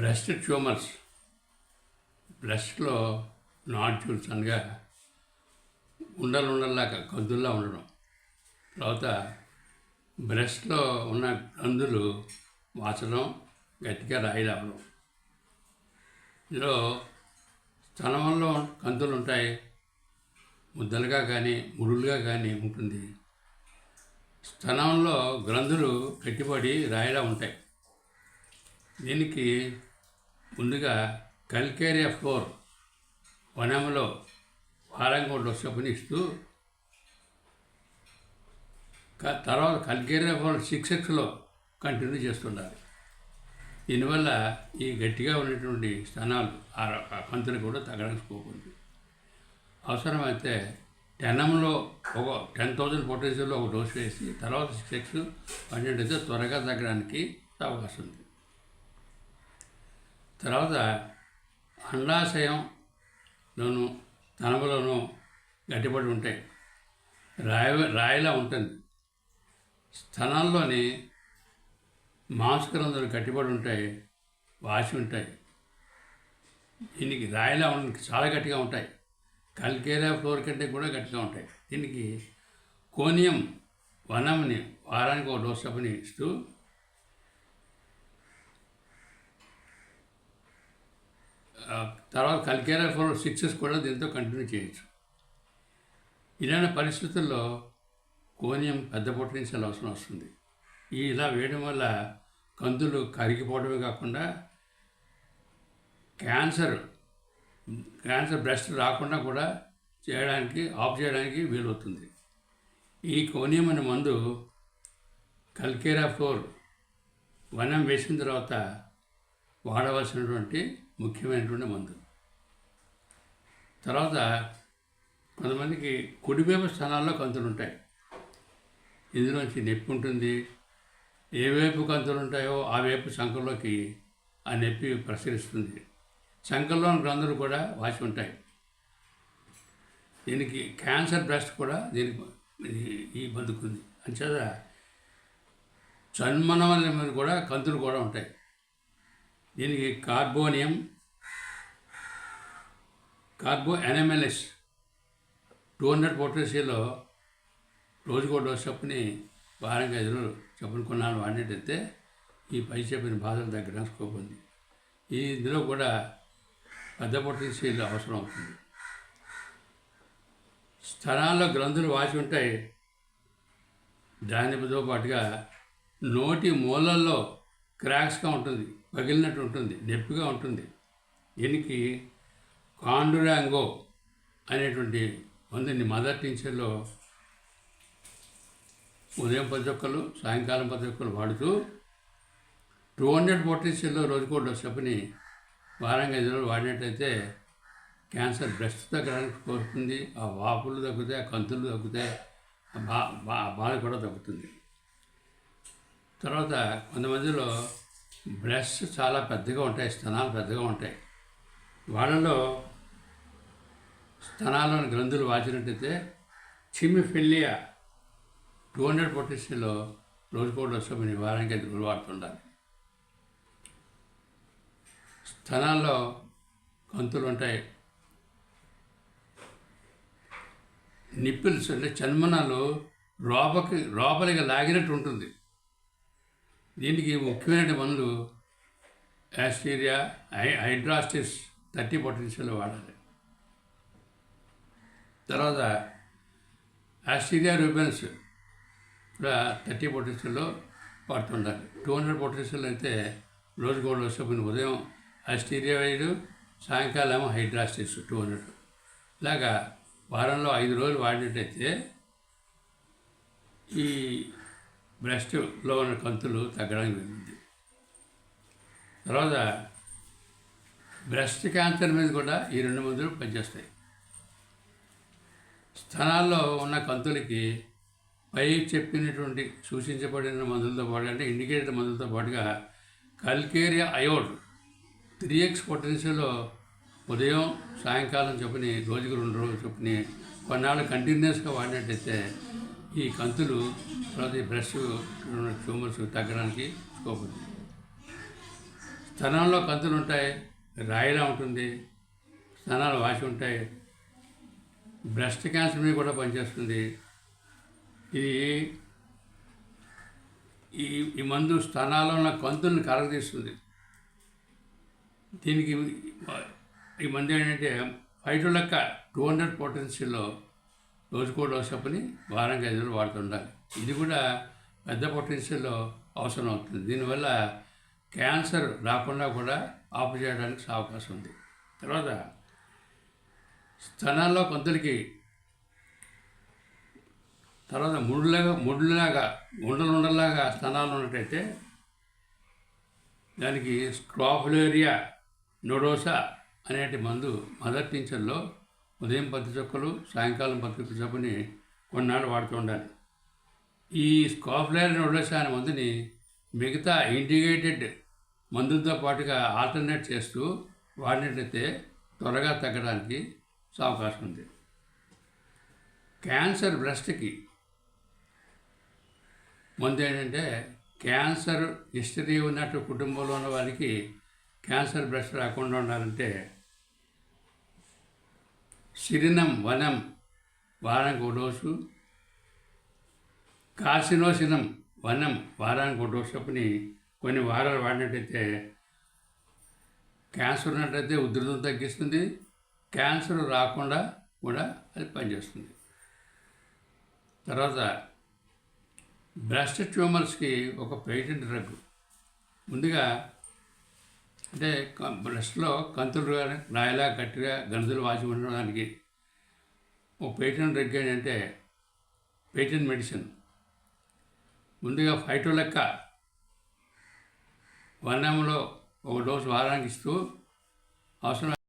Breast tumours, బ్రెస్ట్లో nodules అనగా ఉండలాగా కందుల్లా ఉండడం, తర్వాత బ్రెస్ట్లో ఉన్న కందులు వాచడం, గట్టిగా రాయిలవడం. ఇందులో స్తనంలో కందులు ఉంటాయి, ముద్దలుగా కానీ ముడులుగా కానీ ఉంటుంది. స్తనంలో గ్రంథులు గట్టిపడి రాయిలా ఉంటాయి. దీనికి ముందుగా కల్కేరియా ఫ్లోర్ వనంలో వారంగా డోసపుని ఇస్తూ, తర్వాత కల్కేరియా ఫ్లోర్ 6Xలో కంటిన్యూ చేస్తుండాలి. దీనివల్ల ఈ గట్టిగా ఉన్నటువంటి స్థానాలు ఆ కంతులు కూడా తగ్గడానికి స్కోప్ ఉంది. అవసరమైతే 10Mలో ఒక 10,000 పొటెన్షియల్లో ఒక డోసు వేసి తర్వాత 6X పన్నెండైతే త్వరగా తగ్గడానికి అవకాశం ఉంది. తర్వాత అండాశయంలోను స్తనములోనూ గట్టిపడి ఉంటాయి, రాయిలా ఉంటుంది. స్తనాల్లోని మాంసగ్రంథులు గట్టిపడి ఉంటాయి, వాసి ఉంటాయి. దీనికి రాయిలా చాలా గట్టిగా ఉంటాయి. కల్కేరియా ఫ్లోర్ కంటే కూడా గట్టిగా ఉంటాయి. దీనికి కోనియం వనంని వారానికి ఒక డోస్ చొప్పున ఇస్తూ తర్వాత కల్కేరియా ఫ్లోర్ 6X కూడా దీంతో కంటిన్యూ చేయొచ్చు. ఇలాంటి పరిస్థితుల్లో కోనియం పెద్ద పొటెన్షియల్ అవసరం వస్తుంది. ఇలా వేయడం వల్ల కందులు కరిగిపోవడమే కాకుండా క్యాన్సర్ బ్రెస్ట్ రాకుండా కూడా ఆఫ్ చేయడానికి వీలవుతుంది. ఈ కోనియం అనే మందు కల్కేరియా ఫ్లోర్ వనం వేసిన తర్వాత వాడవలసినటువంటి ముఖ్యమైనటువంటి మందు. తర్వాత కొంతమందికి కుడివైపు స్థానాల్లో కంతులు ఉంటాయి. ఇందులోంచి నొప్పి ఉంటుంది. ఏ వైపు కంతులు ఉంటాయో ఆ వైపు సంకల్లోకి ఆ నొప్పి ప్రసరిస్తుంది. సంకల్లోని గ్రంథులు కూడా వాసి ఉంటాయి. దీనికి క్యాన్సర్ బ్రెస్ట్ కూడా దీనికి ఈ బతుకుంది. అంచేత చన్మనవల మీద కూడా కంతులు కూడా ఉంటాయి. దీనికి కార్బో NMLS 200 పొటెన్షియల్లో రోజుకో డోస్ చొప్పుని వారానికి 5 రోజులు చొప్పున కొన్నాళ్ళు వాడినట్టయితే ఈ పై చెప్పిన బాధలు తగ్గడానికి స్కోప్ ఉంది. ఇందులో కూడా పెద్ద పొటెన్షియల్ అవసరం అవుతుంది. స్తనాల్లో గ్రంథులు వాసి ఉంటాయి. దానితో పాటుగా నోటి మూలల్లో క్రాక్స్గా ఉంటుంది, పగిలినట్టు ఉంటుంది, నొప్పిగా ఉంటుంది. దీనికి కాండురాంగో అనేటువంటి మందుని మదర్ టించర్లో ఉదయం 10 చుక్కలు సాయంకాలం 10 చుక్కలు వాడుతూ 200 పొటెన్షియల్లో రోజుకో డోస్ చొప్పుని వారంగా 5 రోజులు వాడినట్టయితే క్యాన్సర్ బ్రెస్ట్ తగ్గడానికి కోరుతుంది. ఆ వాపులు తగ్గుతాయి, ఆ కంతులు తగ్గుతాయి, బాధ కూడా తగ్గుతుంది. తర్వాత కొంతమందిలో బ్రెస్ట్ చాలా పెద్దగా ఉంటాయి, స్తనాలు పెద్దగా ఉంటాయి. వాళ్ళలో స్తనాల్లోని గ్రంథులు వాచినట్టయితే చిమిఫిలియా 200 పొటెన్షియల్లో రోజుకో డోస్ చొప్పున వారానికి 5 రోజులు వాడుతుండాలి. స్తనాల్లో కంతులు ఉంటాయి. నిప్పిల్స్ అంటే చన్మనాలు లోపలికి లాగినట్టు ఉంటుంది. దీనికి ముఖ్యమైన మందులు యాస్టీరియా హైడ్రాస్టిస్ 30 పొటెన్షియల్ వాడాలి. తర్వాత యాస్టీరియా రూబెన్స్ కూడా 30 పొటెన్షియల్లో వాడుతుండాలి. 200 పొటెన్షియల్ అయితే రోజుకో డోస్ చొప్పున ఉదయం యాస్టీరియా వేయడు, సాయంకాలం హైడ్రాస్టిస్ 200. ఇలాగా వారంలో 5 రోజులు వాడినట్టయితే ఈ బ్రెస్ట్లో ఉన్న కంతులు తగ్గడానికి వెళ్ళింది. తర్వాత బ్రెస్ట్ క్యాన్సర్ మీద కూడా ఈ 2 మందులు పనిచేస్తాయి. స్తనాల్లో ఉన్న కంతులకి పై చెప్పినటువంటి సూచించబడిన మందులతో పాటు, అంటే ఇండికేటెడ్ మందులతో పాటుగా కల్కేరియా అయోడ్ 3x పొటెన్షియల్లో ఉదయం సాయంకాలం చొప్పున రోజుకు 2 రోజులు చొప్పున కొన్నాళ్ళు కంటిన్యూస్గా వాడినట్టయితే ఈ కంతులు తర్వాత ఈ బ్రెస్ట్ ట్యూమర్స్ తగ్గడానికి స్కోప్ ఉంది. స్తనంలో కంతులు ఉంటాయి, రాయిలా ఉంటుంది, స్తనాలు వాసి ఉంటాయి. బ్రెస్ట్ క్యాన్సర్ మీద కూడా పనిచేస్తుంది. ఇది ఈ మందు స్తనాల్లో ఉన్న కంతుల్ని కరగదీస్తుంది. దీనికి ఈ మందు ఏంటంటే 5 లెక్క 200 పొటెన్షియల్లో రోజుకో డోస్ చొప్పుని వారానికి 5 రోజులు వాడుతుండాలి. ఇది కూడా పెద్ద పొటెన్షియల్లో అవసరం అవుతుంది. దీనివల్ల క్యాన్సర్ రాకుండా కూడా ఆపు చేయడానికి అవకాశం ఉంది. తర్వాత స్తనాల్లో కొంతలకి తర్వాత ముళ్ళలాగా ఉండలాగా స్తనాలు ఉన్నట్టయితే దానికి స్క్రోఫులేరియా నోడోసా అనేటి మందు మదర్ టించర్లో ఉదయం 10 చుక్కలు సాయంకాలం 10 చొప్పుని కొన్నాళ్ళు వాడుతూ ఉండాలి. ఈ స్క్రోఫులేరియా నోడోసా అనే మందుని మిగతా ఇంటిగ్రేటెడ్ మందులతో పాటుగా ఆల్టర్నేట్ చేస్తూ వాడినట్లయితే త్వరగా తగ్గడానికి అవకాశం ఉంది. క్యాన్సర్ బ్రెస్ట్కి మందు ఏంటంటే క్యాన్సర్ హిస్టరీ ఉన్నట్టు కుటుంబంలో ఉన్న వారికి క్యాన్సర్ బ్రెస్ట్ రాకుండా ఉండాలంటే సిరినం వనం వారానికి 1 డోసు, కార్సినోసినం వనం వారానికి 1 డోసు చొప్పుని కొన్ని వారాలు వాడినట్టయితే క్యాన్సర్ ఉన్నట్టయితే ఉధృతం తగ్గిస్తుంది, క్యాన్సర్ రాకుండా కూడా అది పనిచేస్తుంది. తర్వాత బ్రెస్ట్ ట్యూమర్స్కి ఒక పేటెంట్ డ్రగ్ ముందుగా అంటే బ్రెస్ట్లో కంతులు రాయలా గట్టిగా గంతులు వాసి ఉండడానికి ఒక పేటెంట్ డ్రగ్ ఏంటంటే పేటెంట్ మెడిసిన్. ముందుగా 5 లెక్క 1 ml 1 డోసు వారానికి ఇస్తూ అవసరం